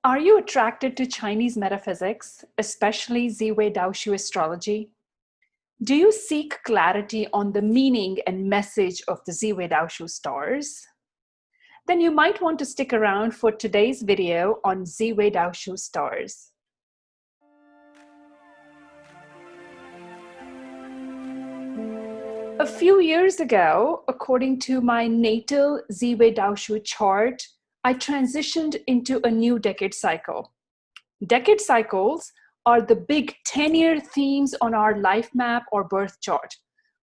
Are you attracted to Chinese metaphysics, especially Zi Wei Dou Shu astrology? Do you seek clarity on the meaning and message of the Zi Wei Dou Shu stars? Then you might want to stick around for today's video on Zi Wei Dou Shu stars. A few years ago, according to my natal Zi Wei Dou Shu chart, I transitioned into a new decade cycle. Decade cycles are the big 10-year themes on our life map or birth chart.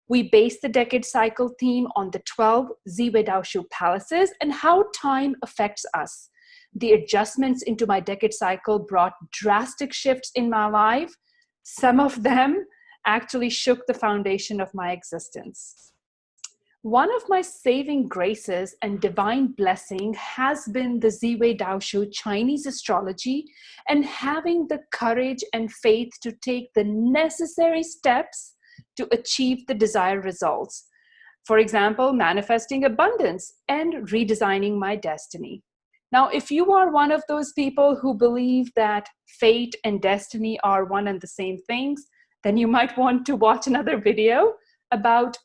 We base the decade cycle theme on the 12 Zi Wei Dou Shu palaces and how time affects us. The adjustments into my decade cycle brought drastic shifts in my life. Some of them actually shook the foundation of my existence. One of my saving graces and divine blessing has been the Zi Wei Dou Shu Chinese astrology and having the courage and faith to take the necessary steps to achieve the desired results. For example, manifesting abundance and redesigning my destiny. Now, if you are one of those people who believe that fate and destiny are one and the same things, then you might want to watch another video about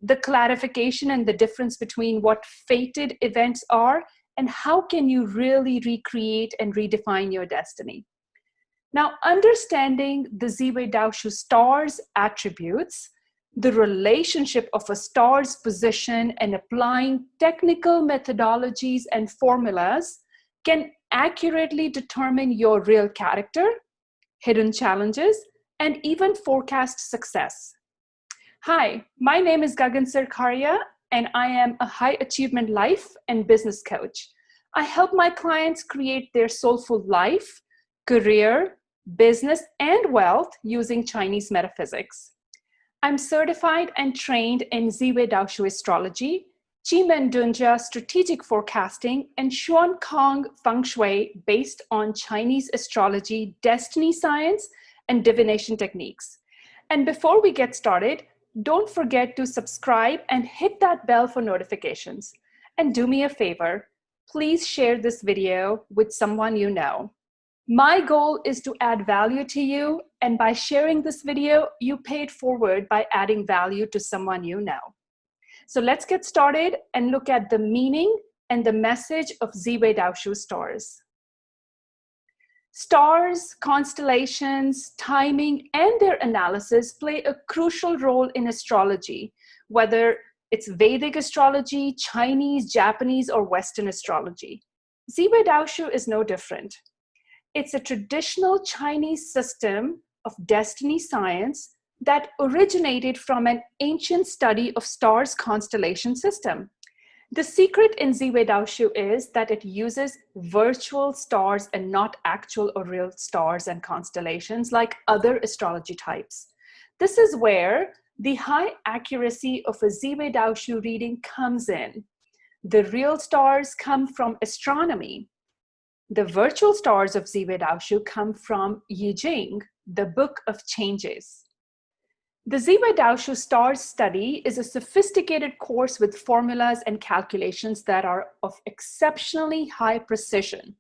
the clarification and the difference between what fated events are and how can you really recreate and redefine your destiny. Now, understanding the Zi Wei Dou Shu stars attributes, the relationship of a star's position and applying technical methodologies and formulas can accurately determine your real character, hidden challenges, and even forecast success. Hi, my name is Gagan Sarkaria, and I am a high achievement life and business coach. I help my clients create their soulful life, career, business, and wealth using Chinese metaphysics. I'm certified and trained in Zi Wei Dou Shu astrology, Qimen Dunjia strategic forecasting, and Xuan Kong feng shui based on Chinese astrology, destiny science, and divination techniques. And before we get started, don't forget to subscribe and hit that bell for notifications. And do me a favor, please share this video with someone you know. My goal is to add value to you, and by sharing this video, you pay it forward by adding value to someone you know. So let's get started and look at the meaning and the message of Zi Wei Dou Shu stars. Stars, constellations, timing, and their analysis play a crucial role in astrology, whether it's Vedic astrology, Chinese, Japanese, or Western astrology. Zi Wei Dou Shu is no different. It's a traditional Chinese system of destiny science that originated from an ancient study of stars' constellation system. The secret in Zi Wei Dou Shu is that it uses virtual stars and not actual or real stars and constellations like other astrology types. This is where the high accuracy of a Zi Wei Dou Shu reading comes in. The real stars come from astronomy. The virtual stars of Zi Wei Dou Shu come from Yi Jing, the book of changes. The Zi Wei Dou Shu stars study is a sophisticated course with formulas and calculations that are of exceptionally high precision.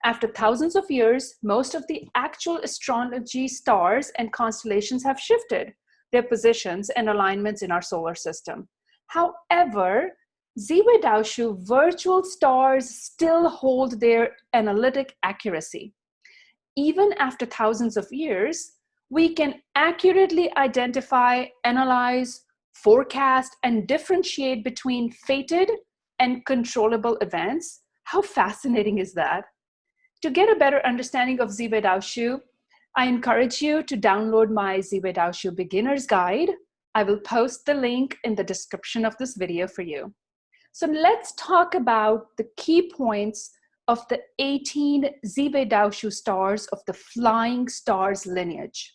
After thousands of years, most of the actual astrology stars and constellations have shifted their positions and alignments in our solar system. However, Zi Wei Dou Shu virtual stars still hold their analytic accuracy. Even after thousands of years, we can accurately identify, analyze, forecast, and differentiate between fated and controllable events. How fascinating is that? To get a better understanding of Zi Wei Dou Shu, I encourage you to download my Zi Wei Dou Shu Beginner's Guide. I will post the link in the description of this video for you. So let's talk about the key points of the 18 Zi Wei Dou Shu stars of the flying stars lineage.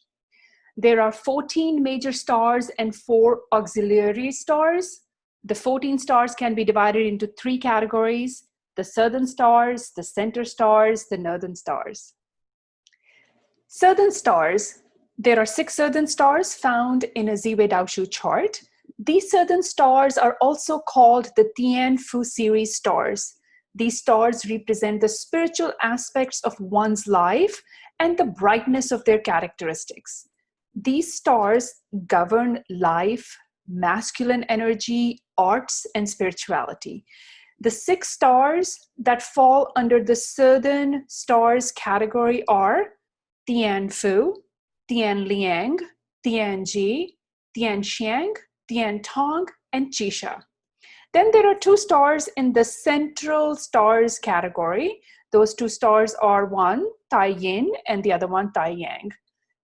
There are 14 major stars and 4 auxiliary stars. The 14 stars can be divided into 3 categories: the southern stars, the center stars, the northern stars. Southern stars, there are 6 southern stars found in a Zi Wei Dou Shu chart. These southern stars are also called the Tian Fu series stars. These stars represent the spiritual aspects of one's life and the brightness of their characteristics. These stars govern life, masculine energy, arts, and spirituality. The 6 stars that fall under the southern stars category are Tianfu, Tianliang, Tianji, Tianxiang, Tiantong, and Chisha. Then there are 2 stars in the central stars category. Those 2 stars are one Tai Yin and the other one Tai Yang.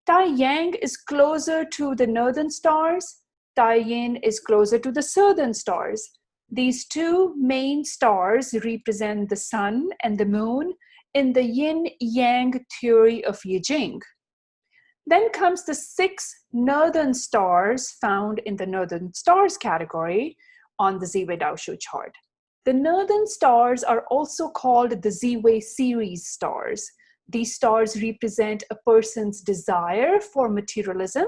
Tai Yang is closer to the northern stars. Tai Yin is closer to the southern stars. These 2 main stars represent the sun and the moon in the yin-yang theory of Yi Jing. Then comes the 6 northern stars found in the northern stars category on the Zi Wei Dou Shu chart. The northern stars are also called the Zi Wei series stars. These stars represent a person's desire for materialism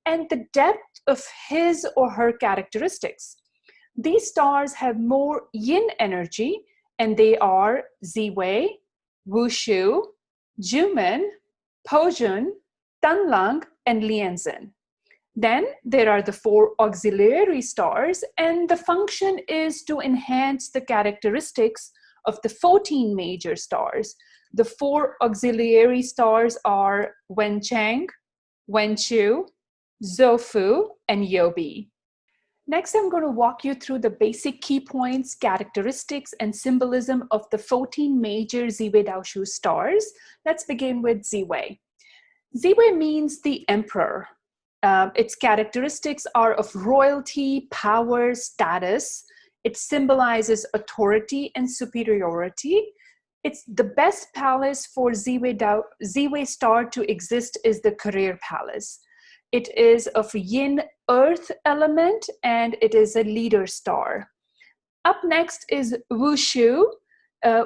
and the depth of his or her characteristics. These stars have more yin energy, and they are Zi Wei, Wu Shu, Jumen, Pojun, Tanlang, and Lianzhen. Then there are the 4 auxiliary stars, and the function is to enhance the characteristics of the 14 major stars. The 4 auxiliary stars are Wenchang, Wenchu, Zoufu, and Yobi. Next, I'm going to walk you through the basic key points, characteristics, and symbolism of the 14 major Zi Wei Dou Shu stars. Let's begin with Zi Wei. Zi Wei means the emperor. Its characteristics are of royalty, power, status. It symbolizes authority and superiority. It's the best palace for Zi Wei star to exist is the career palace. It is of yin earth element, and it is a leader star. Up next is Wu Shu.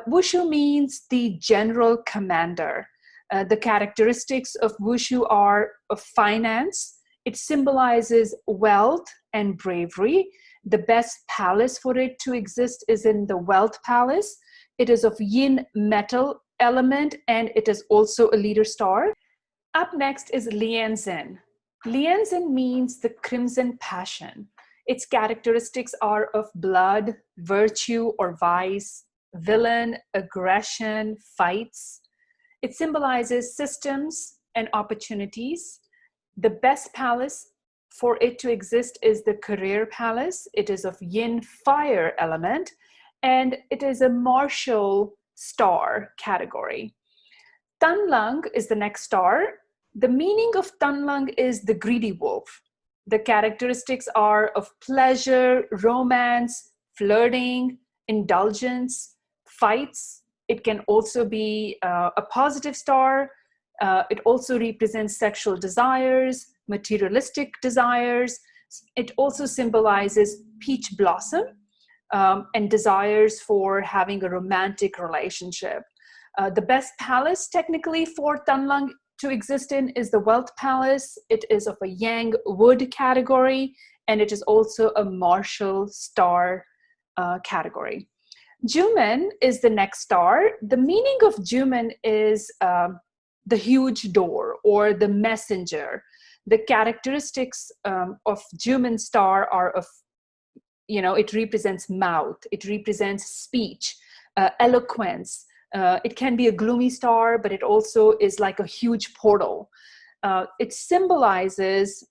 Wu Shu means the general commander. The characteristics of Wu Shu are of finance. It symbolizes wealth and bravery. The best palace for it to exist is in the wealth palace. It is of yin metal element, and it is also a leader star. Up next is Lianzhen. Lianzhen means the crimson passion. Its characteristics are of blood, virtue or vice, villain, aggression, fights. It symbolizes systems and opportunities. The best palace for it to exist is the career palace. It is of yin fire element, and it is a martial star category. Tanlang is the next star. The meaning of Tanlang is the greedy wolf. The characteristics are of pleasure, romance, flirting, indulgence, fights. It can also be a positive star. It also represents sexual desires, materialistic desires. It also symbolizes peach blossom and desires for having a romantic relationship. The best palace technically for Tanlang to exist in is the wealth palace. It is of a yang wood category, and it is also a martial star category. Jumen is the next star. The meaning of Jumen is the huge door or the messenger. The characteristics of Jumen star are of, it represents mouth, it represents speech, eloquence. It can be a gloomy star, but it also is like a huge portal. It symbolizes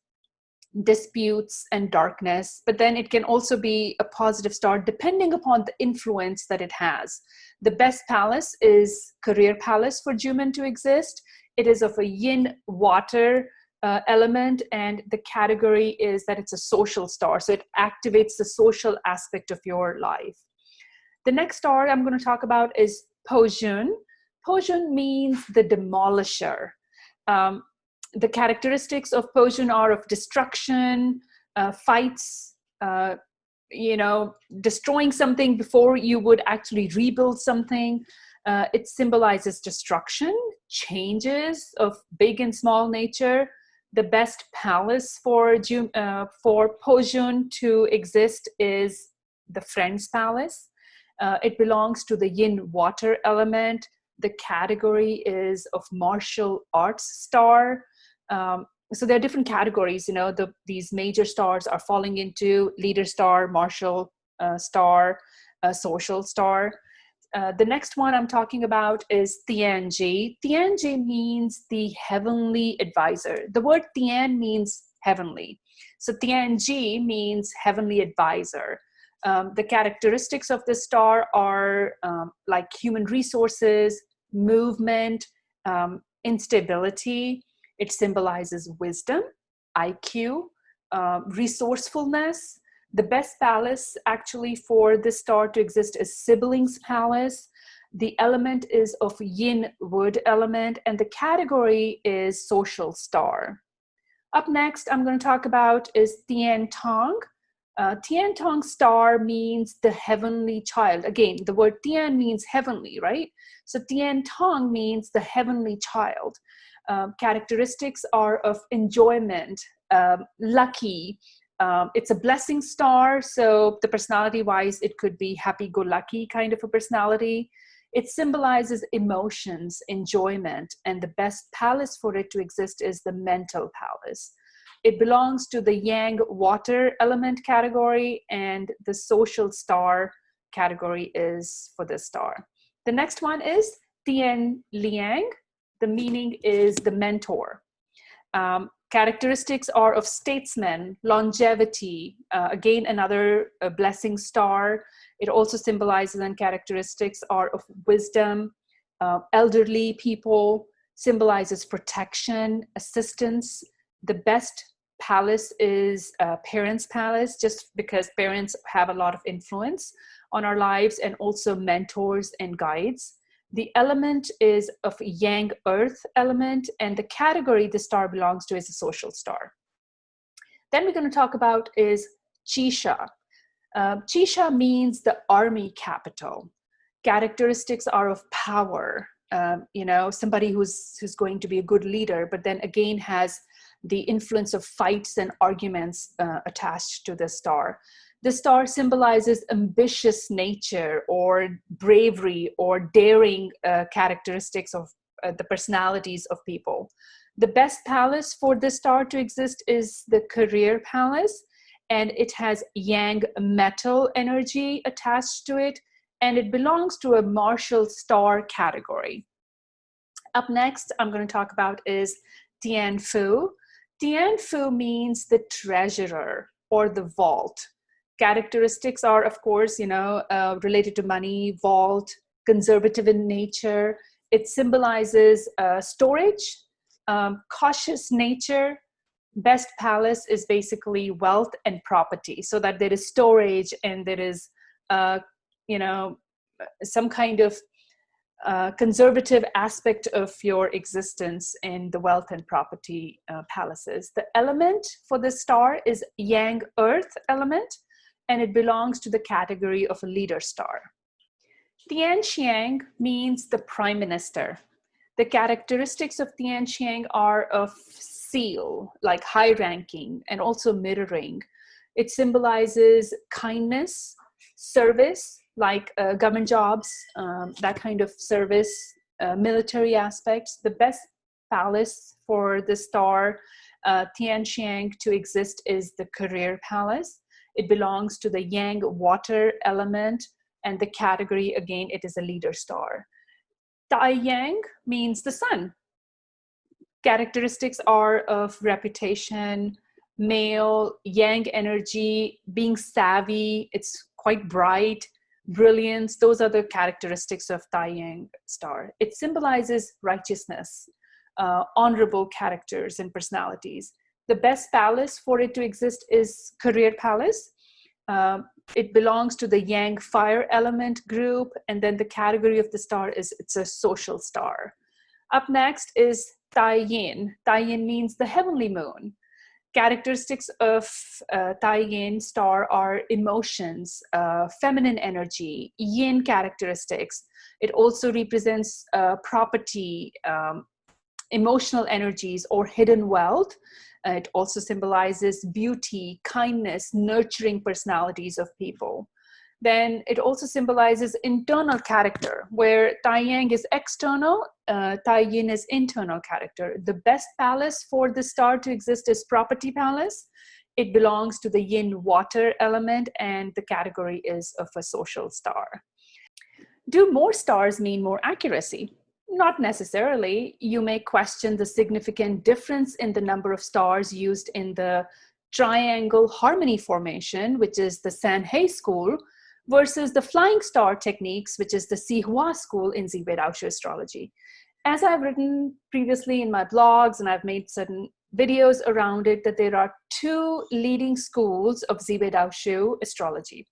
disputes and darkness, but then it can also be a positive star depending upon the influence that it has. The best palace is career palace for Jumen to exist. It is of a yin water element, and the category is that it's a social star. So it activates the social aspect of your life. The next star I'm going to talk about is Pojun. Pojun means the demolisher. The characteristics of Pojun are of destruction, fights, destroying something before you would actually rebuild something. It symbolizes destruction, changes of big and small nature. The best palace for Pojun to exist is the Friends Palace. It belongs to the yin water element. The category is of martial arts star. So there are different categories, these major stars are falling into leader star, martial star, social star. The next one I'm talking about is Tianji. Tianji means the heavenly advisor. The word Tian means heavenly. So Tianji means heavenly advisor. The characteristics of this star are like human resources, movement, instability. It symbolizes wisdom, IQ, resourcefulness. The best palace actually for this star to exist is Siblings Palace. The element is of yin wood element, and the category is social star. Up next, I'm going to talk about is Tian Tong. Tian Tong star means the heavenly child. Again, the word Tian means heavenly, right? So Tian Tong means the heavenly child. Characteristics are of enjoyment, lucky. It's a blessing star, so the personality-wise, it could be happy-go-lucky kind of a personality. It symbolizes emotions, enjoyment, and the best palace for it to exist is the mental palace. It belongs to the yang water element category, and the social star category is for this star. The next one is Tian Liang. The meaning is the mentor. Characteristics are of statesman, longevity, again, another blessing star. It also symbolizes, and characteristics are of wisdom, elderly people, symbolizes protection, assistance. The best palace is parents' palace, just because parents have a lot of influence on our lives, and also mentors and guides. The element is of yang earth element, and the category the star belongs to is a social star. Then we're going to talk about is Chisha. Chisha means the army capital. Characteristics are of power, somebody who's going to be a good leader, but then again has the influence of fights and arguments attached to the star. The star symbolizes ambitious nature or bravery or daring characteristics of the personalities of people. The best palace for this star to exist is the career palace, and it has yang metal energy attached to it, and it belongs to a martial star category. Up next, I'm going to talk about is Tian Fu. Tian Fu means the treasurer or the vault. Characteristics are, of course, related to money, vault, conservative in nature. It symbolizes storage, cautious nature. Best palace is basically wealth and property, so that there is storage and there is, some kind of conservative aspect of your existence in the wealth and property palaces. The element for this star is yang earth element, and it belongs to the category of a leader star. Tianxiang means the prime minister. The characteristics of Tianxiang are of seal, like high ranking, and also mirroring. It symbolizes kindness, service, like government jobs, that kind of service, military aspects. The best palace for the star Tianxiang to exist is the career palace. It belongs to the yang water element, and the category, again, it is a leader star. Tai Yang means the sun. Characteristics are of reputation, male, yang energy, being savvy, it's quite bright, brilliance. Those are the characteristics of Tai Yang star. It symbolizes righteousness, honorable characters and personalities. The best palace for it to exist is career palace. It belongs to the yang fire element group, and then the category of the star is it's a social star. Up next is Tai Yin. Tai Yin means the heavenly moon. Characteristics of Tai Yin star are emotions, feminine energy, yin characteristics. It also represents property, emotional energies, or hidden wealth. It also symbolizes beauty, kindness, nurturing personalities of people. Then it also symbolizes internal character, where Tai Yang is external, Tai Yin is internal character. The best palace for the star to exist is Property Palace. It belongs to the yin water element, and the category is of a social star. Do more stars mean more accuracy? Not necessarily. You may question the significant difference in the number of stars used in the triangle harmony formation, which is the Sanhei school, versus the flying star techniques, which is the Sihua school in Zi Wei Dou Shu astrology. As I've written previously in my blogs, and I've made certain videos around it, that there are two leading schools of Zi Wei Dou Shu astrology.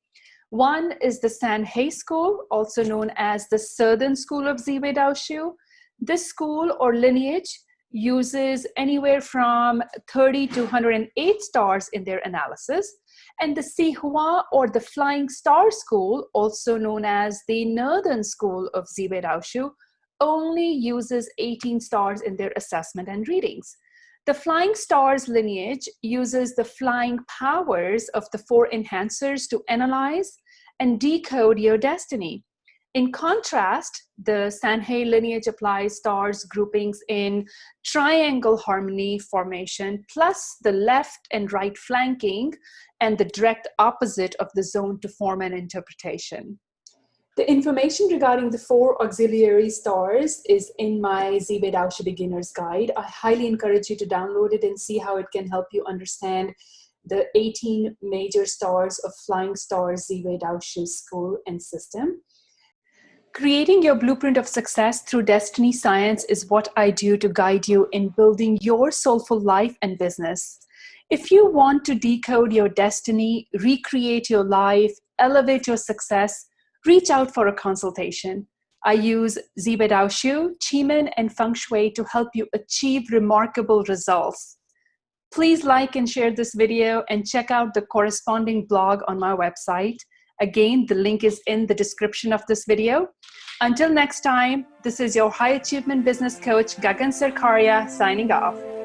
One is the Sanhei school, also known as the Southern School of Zi Wei Dou Shu. This school or lineage uses anywhere from 30 to 108 stars in their analysis. And the Sihua or the Flying Star School, also known as the Northern School of Zi Wei Dou Shu, only uses 18 stars in their assessment and readings. The Flying Stars lineage uses the flying powers of the four enhancers to analyze and decode your destiny. In contrast, the Sanhei lineage applies stars groupings in triangle harmony formation, plus the left and right flanking, and the direct opposite of the zone to form an interpretation. The information regarding the four auxiliary stars is in my Zi Wei Dou Shu Beginner's Guide. I highly encourage you to download it and see how it can help you understand the 18 major stars of Flying Stars Zi Wei Dou Shu school and system. Creating your blueprint of success through destiny science is what I do to guide you in building your soulful life and business. If you want to decode your destiny, recreate your life, elevate your success, reach out for a consultation. I use Zi Wei Dou Shu, Qigong, and Feng Shui to help you achieve remarkable results. Please like and share this video and check out the corresponding blog on my website. Again, the link is in the description of this video. Until next time, this is your High Achievement Business Coach, Gagan Sarkaria, signing off.